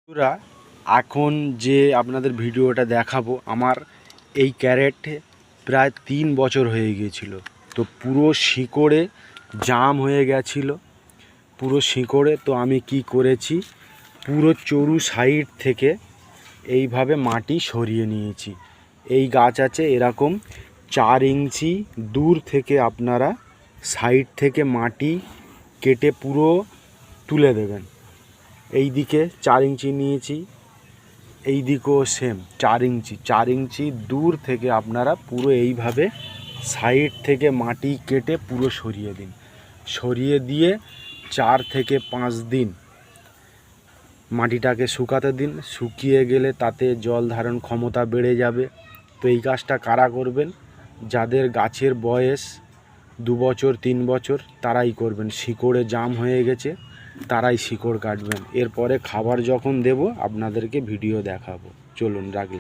বন্ধুরা, এখন যে আপনাদের ভিডিওটা দেখাবো, আমার এই ক্যারেটে প্রায় 3 বছর হয়ে গিয়েছিল। তো পুরো শিকড়ে জাম হয়ে গেছিল, পুরো শিকড়ে। তো আমি কি করেছি, পুরো চরু সাইড থেকে এইভাবে মাটি সরিয়ে নিয়েছি। এই গাছ আছে এরকম 4 ইঞ্চি দূর থেকে আপনারা সাইড থেকে মাটি কেটে পুরো তুলে দেবেন। এই দিকে 4 ইঞ্চি নিয়েছি, এই দিকেও সেম 4 ইঞ্চি দূর থেকে আপনারা পুরো এইভাবে সাইড থেকে মাটি কেটে পুরো সরিয়ে দিন। সরিয়ে দিয়ে 4 থেকে 5 দিন মাটিটাকে শুকাতে দিন। শুকিয়ে গেলে তাতে জল ধারণ ক্ষমতা বেড়ে যাবে। তো এই কাজটা কারা করবেন? যাদের গাছের বয়স 2 বছর 3 বছর তারাই করবেন। শিকড়ে জাম হয়ে গেছে তারাই শিকড় কাটবেন। এরপরে খাবার যখন দেব আপনাদেরকে ভিডিও দেখাবো। চলুন, রাখলাম।